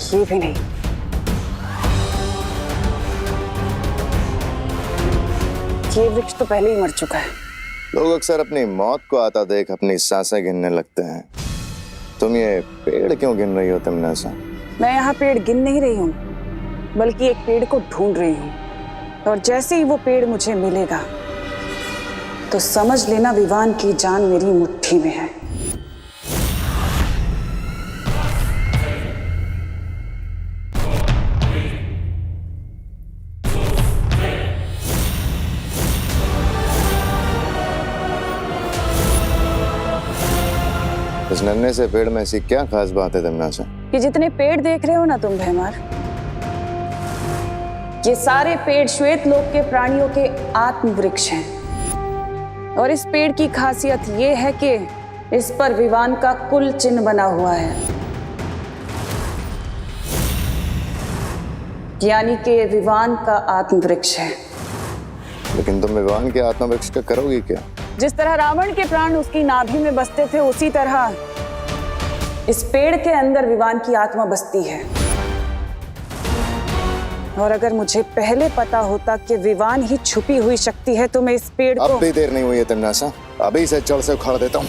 ये भी नहीं। ये वृक्ष तो पहले ही मर चुका है। लोग अक्सर अपनी मौत को आता देख अपनी सांसें गिनने लगते हैं। तुम ये पेड़ क्यों गिन रही हो तमन्ना? मैं यहाँ पेड़ गिन नहीं रही हूँ, बल्कि एक पेड़ को ढूंढ रही हूँ। और जैसे ही वो पेड़ मुझे मिलेगा तो समझ लेना विवान की जान मेरी मुट्ठी में है। इस नन्हे से पेड़ में ऐसी क्या खास बात है तमन्ना? ये जितने पेड़ देख रहे हो ना तुम भैमार, ये सारे पेड़ श्वेत लोक के प्राणियों के आत्म वृक्ष हैं। और इस पेड़ की खासियत ये है कि इस पर विवान का कुल चिन्ह बना हुआ है, यानी कि विवान का आत्म वृक्ष है। लेकिन तुम विवान के आत्म वृक्ष का करोगी क्या? जिस तरह रावण के प्राण उसकी नाभि में बसते थे, उसी तरह इस पेड़ के अंदर विवान की आत्मा बसती है। और अगर मुझे पहले पता होता कि विवान ही छुपी हुई शक्ति है तो मैं इस पेड़ को... अब भी देर नहीं हुई है तमन्ना, अभी इसे जड़ से उखाड़ देता हूँ।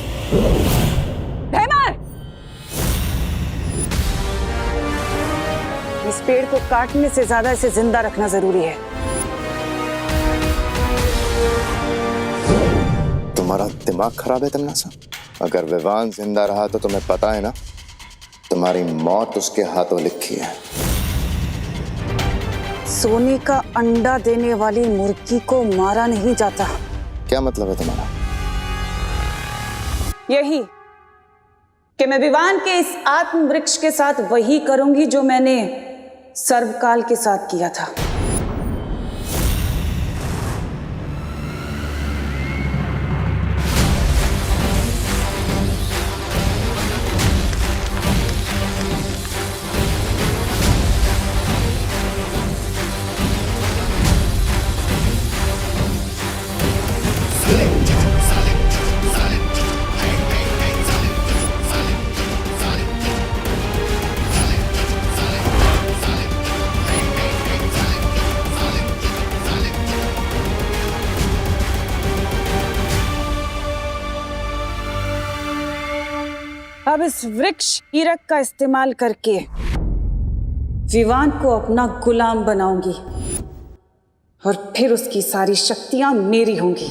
भैमार! इस पेड़ को काटने से ज्यादा इसे जिंदा रखना जरूरी है। तुम्हारा दिमाग खराब है तमन्ना? अगर विवान जिंदा रहा तो तुम्हें पता है ना, तुम्हारी मौत उसके हाथों लिखी है। सोने का अंडा देने वाली मुर्गी को मारा नहीं जाता। क्या मतलब है तुम्हारा? यही कि मैं विवान के इस आत्म वृक्ष के साथ वही करूंगी जो मैंने सर्वकाल के साथ किया था। अब इस वृक्ष हीरक का इस्तेमाल करके विवान को अपना गुलाम बनाऊंगी और फिर उसकी सारी शक्तियां मेरी होंगी।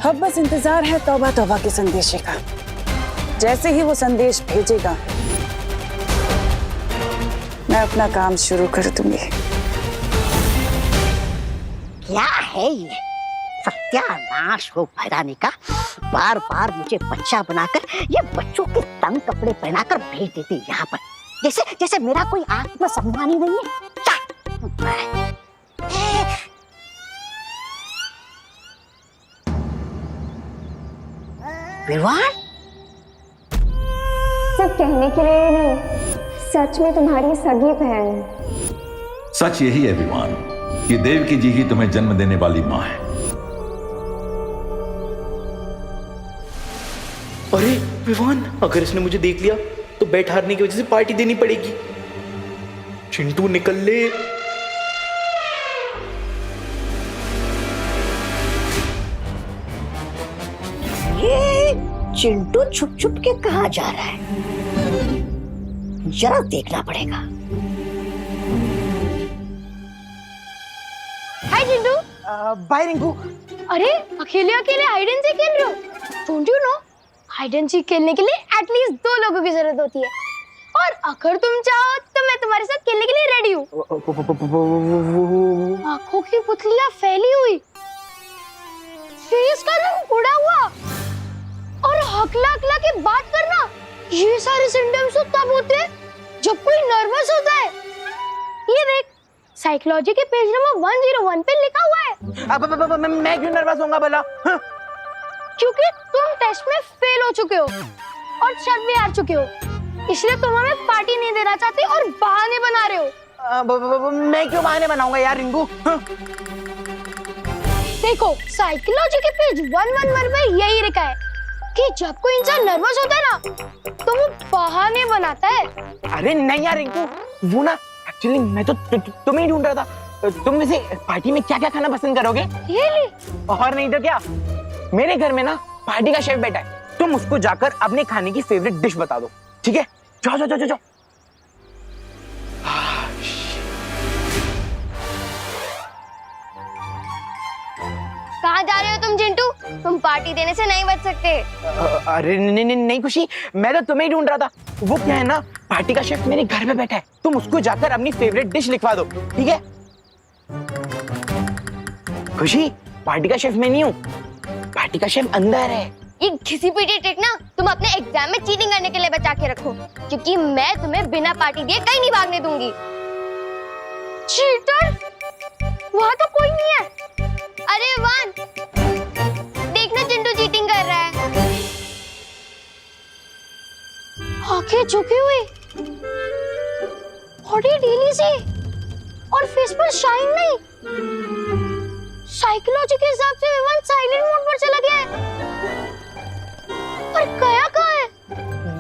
अब बस इंतजार है तौबा तौबा के संदेशे का। जैसे ही वो संदेश भेजेगा मैं अपना काम शुरू कर दूंगी। क्या है ये सत्यानाश हो फैलाने का? बार बार मुझे बच्चा बनाकर ये बच्चों के तंग कपड़े पहनाकर भेज देते यहाँ पर, जैसे जैसे मेरा कोई आत्मसम्मान ही नहीं है। विवान सब कहने के लिए नहीं, सच में तुम्हारी सगी बहन। सच यही है विवान, ये देवकी जी ही तुम्हें जन्म देने वाली माँ है। अरे विवान, अगर इसने मुझे देख लिया तो बैठ हारने की वजह से पार्टी देनी पड़ेगी। चिंटू निकल ले। ये चिंटू छुप छुप के कहाँ जा रहा है, जरा देखना पड़ेगा। हाय चिंटू। बाय रिंकू। अरे अकेले अकेले हाइड एंड सीक खेल रहे हो? Don't you know, hide and seek खेलने के लिए एटलीस्ट 2 लोगों की जरूरत होती है। और अगर तुम चाहो तो मैं तुम्हारे साथ खेलने के लिए रेडी हूँ। आंखों की पुतलियां फैली हुई, फेस का रंग उड़ा हुआ और हकला हकला के बात करना, ये सारे सिम्टम्स तो तब होते हैं जब कोई नर्वस होता है। ये देख, साइकोलॉजी के पेज नंबर 101 पे लिखा हुआ है। अब मैं क्यों नर्वस होऊंगा भला? क्योंकि तुम टेस्ट में फेल हो चुके हो और शर्त भी हार चुके हो, इसलिए तुम हमें पार्टी नहीं देना चाहते और बहाने बना रहे हो। मैं क्यों बहाने बनाऊंगा यार रिंकू? देखो, साइकोलॉजी के पेज 111 पे यही लिखा है कि जब कोई इंसान नर्वस होता है ना तो वो बहाने बनाता है। अरे नहीं यार रिंकू, वो ना एक्चुअली मैं तो तुम्हें ही ढूंढ रहा था। तुम वैसे पार्टी में क्या क्या खाना पसंद करोगे? Really? और नहीं तो क्या, मेरे घर में ना पार्टी का शेफ बैठा है, तुम उसको जाकर अपने खाने की फेवरेट डिश बता दो, ठीक है? जाओ जाओ जाओ जाओ। कहाँ जा रहे हो तुम चिंटू? तुम पार्टी देने से नहीं बच सकते। अरे नहीं खुशी, मैं तो तुम्हें ही ढूंढ रहा था। वो क्या है ना, पार्टी का शेफ मेरे घर पे बैठा है, तुम उसको जाकर अपनी फेवरेट डिश लिखवा दो, ठीक है? खुशी, पार्टी का शेफ मैं नहीं हूँ, पार्टी का शेफ अंदर है। ये घिसी पिटी ट्रिक ना तुम अपने एग्जाम में चीटिंग करने के लिए बचा के रखो, क्योंकि मैं तुम्हें बिना पार्टी दिए कहीं नहीं भागने दूंगी। चीटर? वहाँ तो कोई नहीं है। अरे वान, देखना चिंटू चीटिंग कर रहा है। आंखें झुकी हुई, बॉडी ढीली सी और फेस पर शाइन नहीं। साइकोलॉजी के हिसाब से विवान साइलेंट मोड पर चला गया है। पर गया कहाँ है?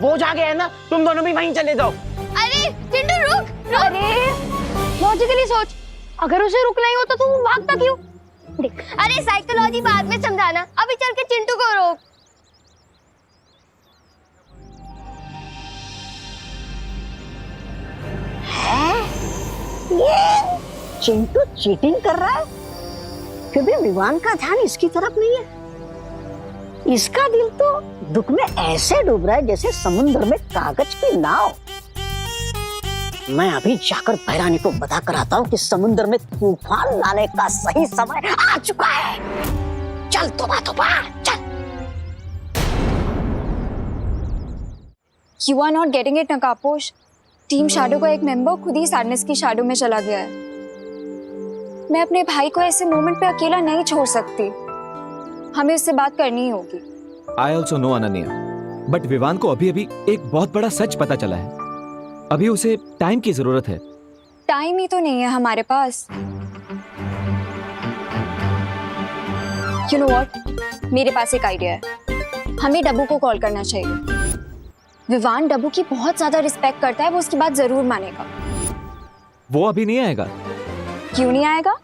वो जा गया है ना, तुम दोनों भी वहीं चले जाओ। अरे चिंटू रुक। अरे लॉजिकली सोच, अगर उसे रुकना ही होता तो वो भागता क्यों? देख, अरे साइकोलॉजी बाद में समझाना, अभी चल के चिंटू को रोक। ये चिंटू चीटिंग कर रहा है, क्योंकि विवान का ध्यान इसकी तरफ नहीं है। इसका दिल तो दुख में ऐसे डूब रहा है जैसे समुद्र में कागज की नाव। मैं अभी जाकर भैरानी को बता कर आता हूँ कि समुद्र में तूफान लाने का सही समय आ चुका है। चल तोबा तोबा चल। You are not getting it, नकापोश। टीम शैडो का एक मेंबर खुद ही सैडनेस की शैडो में चला गया है। मैं अपने भाई को ऐसे मोमेंट पे अकेला नहीं छोड़ सकती। हमें उससे बात करनी ही होगी। I also know Ananya, but Vivaan को अभी अभी एक बहुत बड़ा सच पता चला है। अभी उसे टाइम की जरूरत है। टाइम ही तो नहीं है हमारे पास। You know what? मेरे पास एक आइडिया है। हमें डब्बू को कॉल करना चाहिए। विवान डब्बू की बहुत ज्यादा रिस्पेक्ट करता है, वो उसकी बात जरूर मानेगा। वो अभी नहीं आएगा। क्यों नहीं आएगा?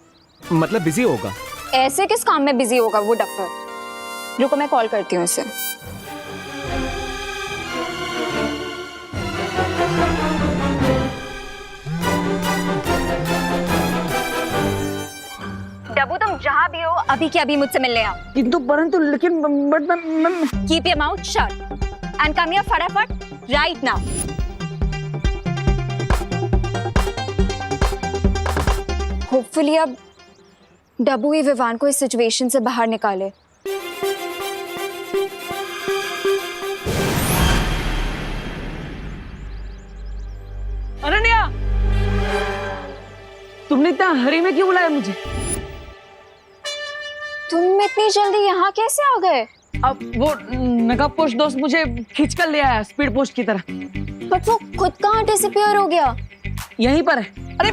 मतलब बिजी होगा। ऐसे किस काम में बिजी होगा वो डफर? रुको मैं कॉल करती हूँ उसे। डब्बू तुम जहाँ भी हो अभी के अभी मुझसे मिलने आओ। किंतु परंतु लेकिन Keep your mouth shut and come here फटाफट right now. Hopefully अब डब्बू ही विवान को इस सिचुएशन से बाहर निकाले। अनन्या, तुमने इतना हरी में क्यों बुलाया मुझे? तुम इतनी जल्दी यहाँ कैसे आ गए? अब वो नकाब पोस्ट दोस्त मुझे खींच कर ले आया स्पीड पोस्ट की तरह। बट वो खुद कहाँ डिसअपीयर हो गया? यहीं पर है। अरे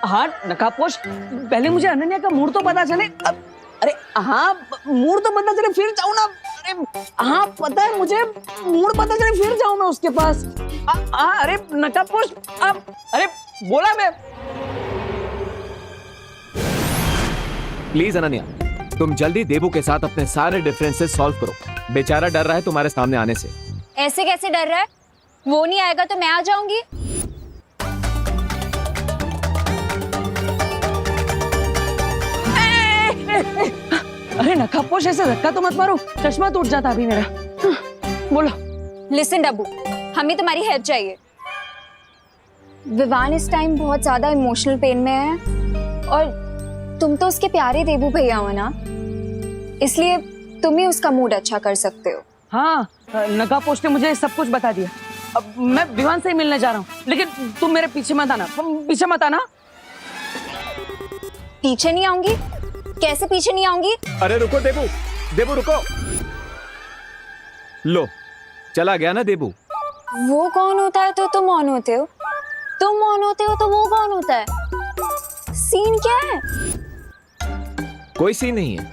हाँ नकाब पोस्ट, पहले मुझे अनन्या का मूड तो पता चले। अरे हाँ मूड तो पता चले फिर जाऊँ ना। अरे हाँ पता है मुझे, मूड पता चले फिर जाऊँ मैं उसके पास। अरे नकाब पोस्ट, अरे बोला मैं। प्लीज अनन्या, तुम जल्दी देबू के साथ अपने सारे डिफरेंसेस सॉल्व करो। बेचारा डर रहा है तुम्हारे सामने आने से। ऐसे कैसे डर रहा है? वो नहीं आएगा तो मैं आ जाऊंगी। अरे नकाबपोश ऐसे धक्का तो मत मारो, चश्मा टूट जाता अभी मेरा। बोलो। लिसन डब्बू, हमें तुम्हारी हेल्प चाहिए। विवान इस टाइम बहुत ज्यादा इमोशनल पेन में है और तुम तो उसके प्यारे देबू भैया हो ना, इसलिए तुम ही उसका मूड अच्छा कर सकते हो। हाँ नकाबपोश ने मुझे सब कुछ बता दिया। अब मैं विवान से ही मिलने जा रहा हूँ, लेकिन तुम मेरे पीछे मत आना। पीछे मत आना। पीछे नहीं आऊंगी? कैसे पीछे नहीं आऊंगी? अरे रुको देबू, देबू रुको। लो चला गया ना देबू। वो कौन होता है तो तुम ऑन होते हो, तुम ऑन होते हो तो वो कौन होता है? सीन क्या है? कोई सीन नहीं है,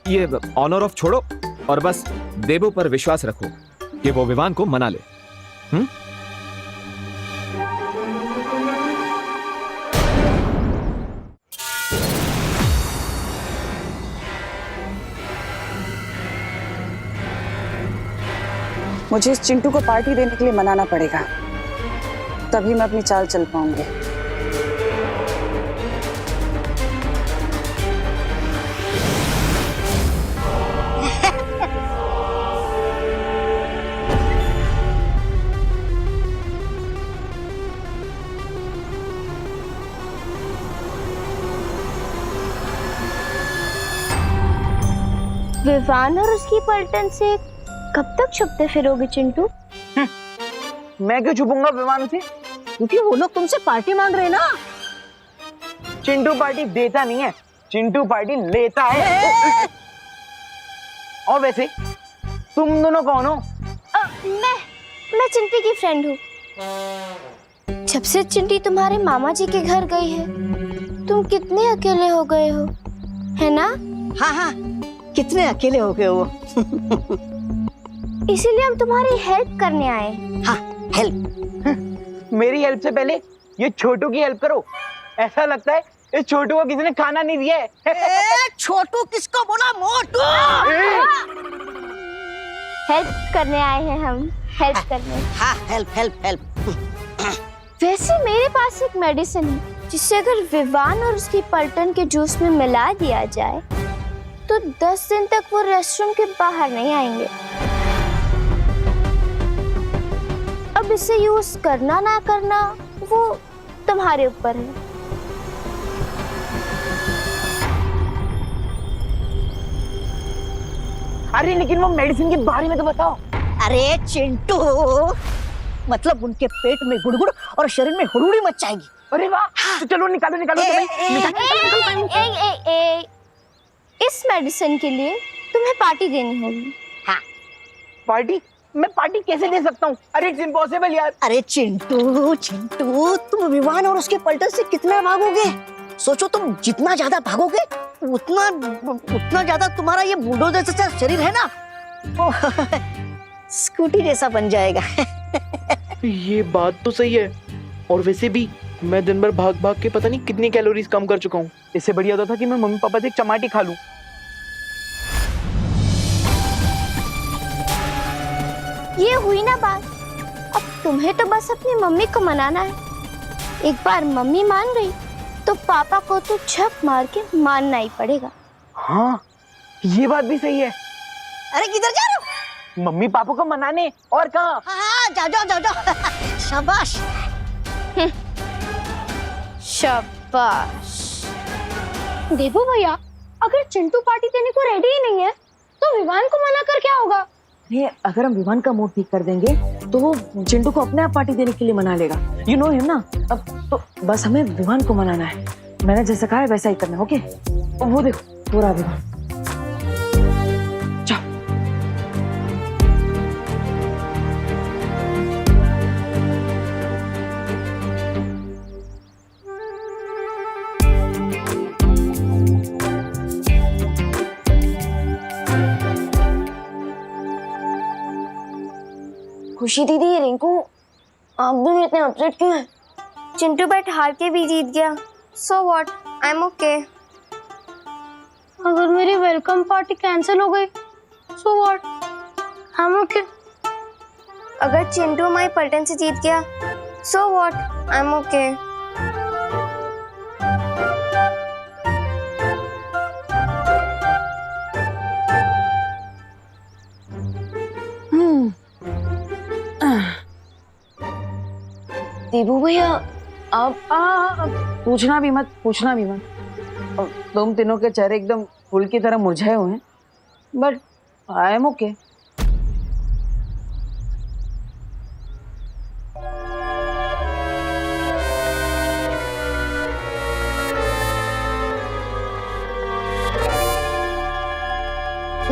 ये ऑन और ऑफ छोड़ो, और बस देबू पर विश्वास रखो कि वो विवान को मना ले। मुझे इस चिंटू को पार्टी देने के लिए मनाना पड़ेगा, तभी मैं अपनी चाल चल पाऊंगी। विवान और उसकी पलटन से कब तक छुपते फिरोगे चिंटू? मैं क्यों छुपूंगा विवान से? क्योंकि वो लोग तुमसे पार्टी मांग रहे हैं ना। चिंटू पार्टी देता नहीं है, चिंटू पार्टी लेता है। और वैसे तुम दोनों कौन हो? मैं चिंटी की फ्रेंड हूँ। जब से चिंटी तुम्हारे मामा जी के घर गई है, तुम कितने अकेले हो गए हो, है ना? हाँ हाँ, कितने अकेले हो गए हो। इसीलिए हम तुम्हारी हेल्प करने आए। हाँ, हेल्प। मेरी हेल्प से पहले ये छोटू की हेल्प करो। ऐसा लगता है इस छोटू को किसी ने खाना नहीं दिया है। छोटू किसको बोला? मोटू। हेल्प करने आए हैं हम, हेल्प करने। हाँ, हेल्प हेल्प हेल्प। वैसे मेरे पास एक मेडिसिन है जिससे अगर विवान और उसकी पलटन के जूस में मिला दिया जाए तो 10 दिन तक वो रेस्टोरेंट के बाहर नहीं आएंगे। अब इसे यूज करना ना करना वो तुम्हारे ऊपर है। अरे लेकिन वो मेडिसिन के बारे में तो बताओ। अरे चिंटू, मतलब उनके पेट में गुड़गुड़ और शरीर में हुड़ुड़ी मच जाएगी। अरे वाह, तो चलो निकालो निकालो इस मेडिसिन के लिए तुम्हें पार्टी देनी होगी। हाँ। पार्टी? मैं पार्टी कैसे दे सकता हूँ? अरे इट्स इम्पॉसिबल यार। अरे चिंटू चिंटू, तुम विवान और उसके पलटन से कितना भागोगे? सोचो, तुम जितना ज्यादा भागोगे उतना ज्यादा तुम्हारा ये बुलडोजर जैसा शरीर है ना, स्कूटी जैसा बन जाएगा। ये बात तो सही है। और वैसे भी मैं दिन भर भाग भाग के पता नहीं कितनी कैलोरीज कम कर चुका हूँ। इससे बढ़िया होता था कि मैं मम्मी पापा से एक चमाटी खा लूं। ये हुई ना बात। अब तुम्हें तो बस अपनी मम्मी को मनाना है। एक बार मम्मी मान गई तो पापा को तो झक मार के मानना ही पड़ेगा। हाँ, ये बात भी सही है। अरे किधर जा रहे हो? मम्मी पापा को मनाने। और कहाँ? हाँ, जाओ। शाबाश। शाबाश। देखो भैया, अगर चिंटू पार्टी देने को रेडी ही नहीं है तो विवान को मना कर क्या होगा? ये अगर हम विवान का मूड ठीक कर देंगे तो वो चिंटू को अपने आप पार्टी देने के लिए मना लेगा। यू नो हिम ना। अब तो बस हमें विवान को मनाना है। मैंने जैसा कहा है वैसा ही करना है। ओके? वो देखो पूरा विवान। जाओ। खुशी दीदी, रिंकू, आप दोनों इतने अपसेट क्यों हैं? चिंटू बैट हार के भी जीत गया। So what, I am okay. अगर मेरी वेलकम पार्टी कैंसिल हो गई so what, I am okay. अगर चिंटू माई पलटन से जीत गया so what, I am okay. Debu भैया, अब पूछना भी मत। अब तुम तीनों के चेहरे एकदम फूल की तरह मुरझाए हुए हैं, बट आई एम ओके।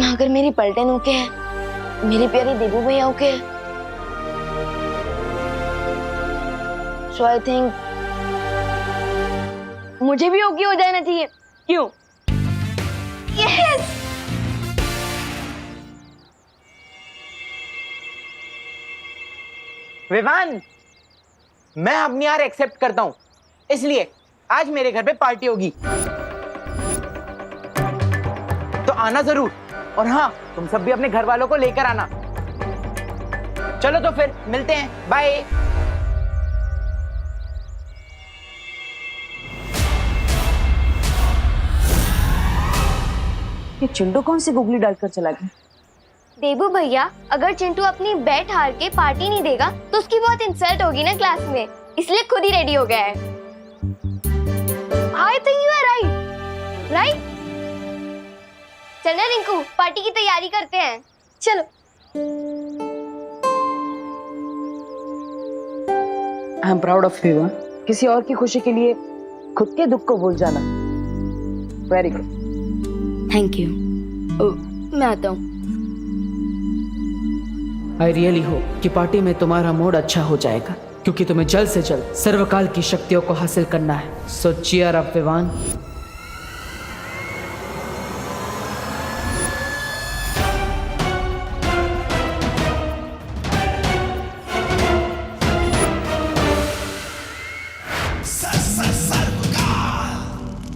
अगर मेरी पलटन ओके है, मेरी प्यारी देबू भैया ओके है, सो आई थिंक मुझे भी ओके हो जाना चाहिए। क्यों? यस। विवान, मैं अपनी हार एक्सेप्ट करता हूं, इसलिए आज मेरे घर पे पार्टी होगी, तो आना जरूर। और हाँ, तुम सब भी अपने घर वालों को लेकर आना। चलो तो फिर मिलते हैं, बाय। ये चिंटू कौन सी गुगली डालकर चला गया? देबू भैया, अगर चिंटू अपनी बैट हार के पार्टी नहीं देगा तो उसकी बहुत इंसल्ट होगी ना क्लास में, इसलिए खुद ही रेडी हो गया है। I think you are right, right? चल ना रिंकू, पार्टी की तैयारी करते हैं, चलो। I am proud of you. किसी और की खुशी के लिए खुद के दुख को भूल जाना, वेरी गुड। Thank you. मैं आता हूँ। आई रियली होप कि पार्टी में तुम्हारा मूड अच्छा हो जाएगा, क्योंकि तुम्हें जल्द से जल्द सर्वकाल की शक्तियों को हासिल करना है। सो चीयर अप विवान।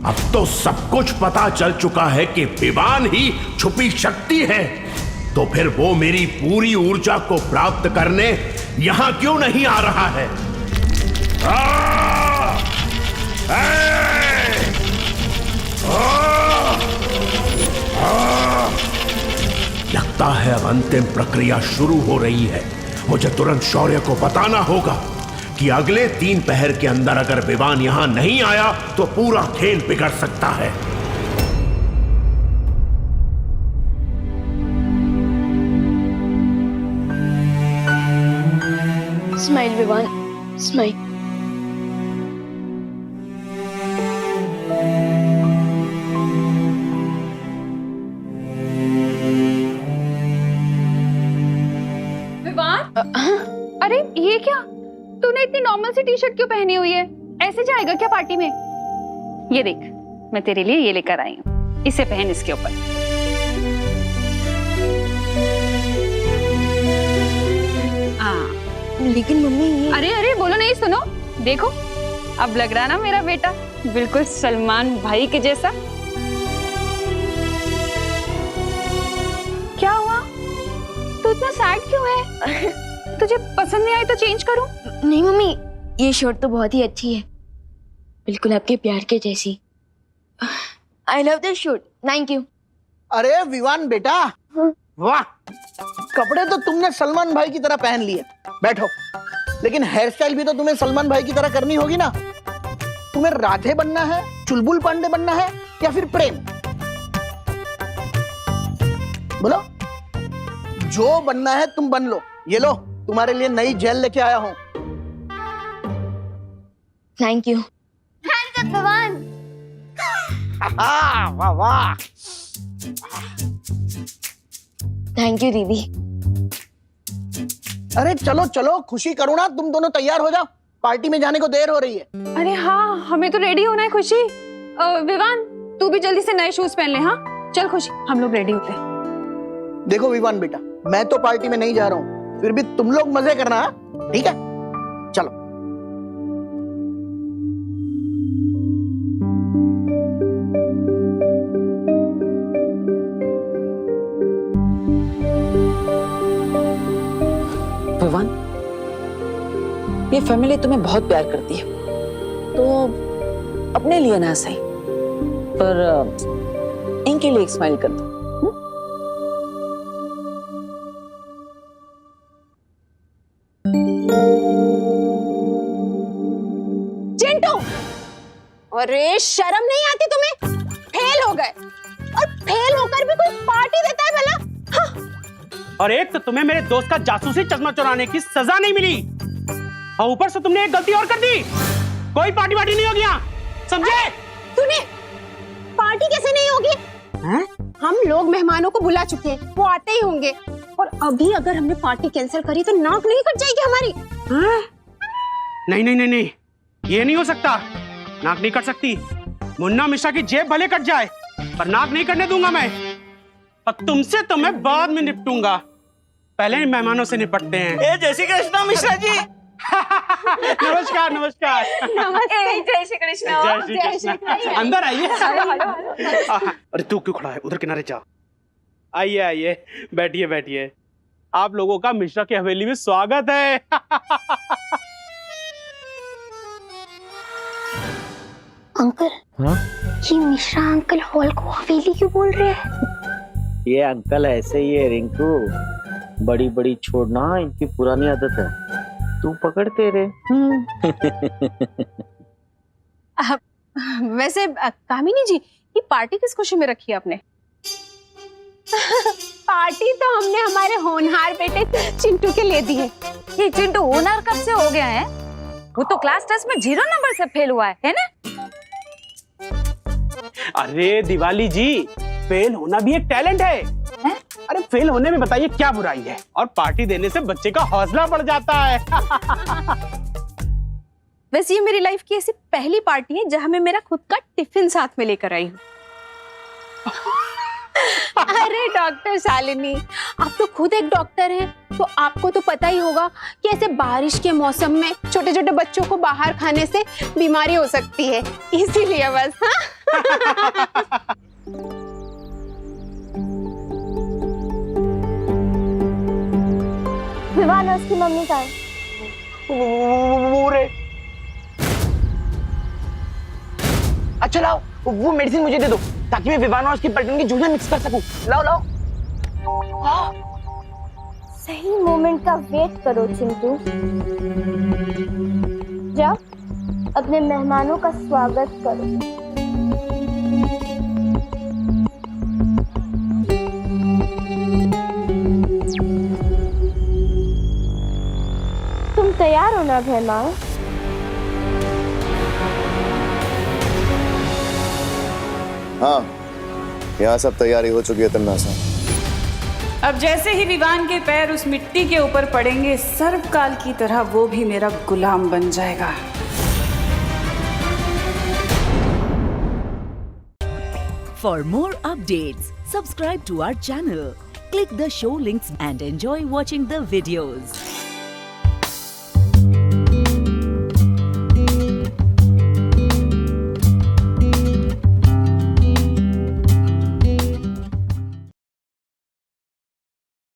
अब तो सब कुछ पता चल चुका है कि विवान ही छुपी शक्ति है, तो फिर वो मेरी पूरी ऊर्जा को प्राप्त करने यहां क्यों नहीं आ रहा है? लगता है अब अंतिम प्रक्रिया शुरू हो रही है। मुझे तुरंत शौर्य को बताना होगा कि अगले 3 पहर के अंदर अगर विवान यहां नहीं आया तो पूरा खेल बिगड़ सकता है। Smile Vivaan, smile. अरे ये क्या, तूने इतनी नॉर्मल सी टी शर्ट क्यों पहनी हुई है? ऐसे जाएगा क्या पार्टी में? ये देख, मैं तेरे लिए ये लेकर आई हूँ, इसे पहन इसके ऊपर। लेकिन मम्मी ये... अरे अरे बोलो नहीं, सुनो, देखो अब लग रहा ना मेरा बेटा बिल्कुल सलमान भाई के जैसा। क्या हुआ, तू इतना सैड क्यों है? तुझे पसंद नहीं आई तो चेंज करूं? नहीं मम्मी, ये शर्ट तो बहुत ही अच्छी है, बिल्कुल आपके प्यार के जैसी। I love this shirt, thank you. अरे विवान बेटा, वाह, कपड़े तो तुमने सलमान भाई की तरह पहन लिए, बैठो। लेकिन हेयर स्टाइल भी तो तुम्हें सलमान भाई की तरह करनी होगी ना। तुम्हें राधे बनना है, चुलबुल पांडे बनना है, या फिर प्रेम? बोलो, जो बनना है तुम बन लो। ये लो, तुम्हारे लिए नई जेल लेके आया हूं। Thank you. थैंक यू भगवान। वाह वाह। थैंक यू दीदी। अरे चलो चलो, खुशी करो ना, तुम दोनों तैयार हो जाओ, पार्टी में जाने को देर हो रही है। अरे हाँ, हमें तो रेडी होना है खुशी। विवान, तू भी जल्दी से नए शूज पहन ले। हाँ चल खुशी, हम लोग रेडी होते हैं। देखो विवान बेटा, मैं तो पार्टी में नहीं जा रहा हूँ, फिर भी तुम लोग मजे करना, ठीक है? चलो। विवान, ये फैमिली तुम्हें बहुत प्यार करती है, तो अपने लिए ना सही पर इनके लिए एक स्माइल कर दो। चिंटू, अरे शर्म नहीं आती तुम्हें? फेल हो गए, और फेल होकर भी कोई पार्टी देता है भला? हाँ। और एक तो तुम्हें मेरे दोस्त का जासूसी चश्मा चुराने की सजा नहीं मिली, और ऊपर से तुमने एक गलती और कर दी। कोई पार्टी वार्टी नहीं होगी यहाँ, समझे? तूने पार्टी कैसे नहीं होगी? हम लोग मेहमानों को बुला चुके हैं, वो आते ही होंगे, और अभी अगर हमने पार्टी कैंसिल करी तो नाक नहीं कट जाएगी हमारी। नहीं नहीं नहीं नहीं, ये नहीं हो सकता, नाक नहीं कट सकती। मुन्ना मिश्रा की जेब भले कट जाए पर नाक नहीं कटने दूंगा मैं, और तुमसे तो मैं बाद में निपटूंगा। पहले मेहमानों से निपटते हैं। ए जय श्री कृष्ण मिश्रा जी। नमस्कार नमस्कार। जय श्री कृष्ण। जय श्री कृष्ण। अंदर आइए। अरे तू क्यों खड़ा है, उधर किनारे जा। आइए आइए, बैठिए बैठिए। आप लोगों का मिश्रा की हवेली में स्वागत है। अंकल, हाँ? ये मिश्रा अंकल हॉल को हवेली क्यों बोल रहे हैं? ये अंकल ऐसे ही है रिंकू, बड़ी बड़ी छोड़ना इनकी पुरानी आदत है, तू पकड़ते रे। वैसे कामिनी जी, ये पार्टी किस खुशी में रखी है आपने? पार्टी तो हमने हमारे होनहार बेटे चिंटू के ले दी है। ये चिंटू होनहार कब से हो गया है? वो तो क्लास टेस्ट में 0 नंबर से फेल हुआ है ना? अरे दिवाली जी, फेल होना भी एक टैलेंट है। अरे फेल होने में बताइए क्या बुराई है, और पार्टी देने से बच्चे का हौसला बढ़ जाता है। वैसे ये मेरी लाइफ की ऐसी पहली पार्टी है जहां मैं मेरा खुद का टिफिन साथ में लेकर आई हूँ। अरे डॉक्टर शालिनी, आप तो खुद एक डॉक्टर हैं, तो आपको तो पता ही होगा कि ऐसे बारिश के मौसम में छोटे छोटे बच्चों को बाहर खाने से बीमारी हो सकती है, इसीलिए बस। हाँ? विवान उसकी मम्मी का है। अच्छा लाओ, वो मेडिसिन मुझे दे दो ताकि मैं विवान और उसकी पैटर्न की जूझे मिक्स कर सकूं। लाओ लाओ। सही मोमेंट का वेट करो चिंटू। जाओ अपने मेहमानों का स्वागत करो। तुम तैयार हो ना मेहमान? हाँ, यहाँ सब तैयारी हो चुकी है तन्नासा। अब जैसे ही विवान के पैर उस मिट्टी के ऊपर पड़ेंगे, सर्वकाल की तरह वो भी मेरा गुलाम बन जाएगा। For more updates, subscribe to our channel, click the show links and enjoy watching the videos.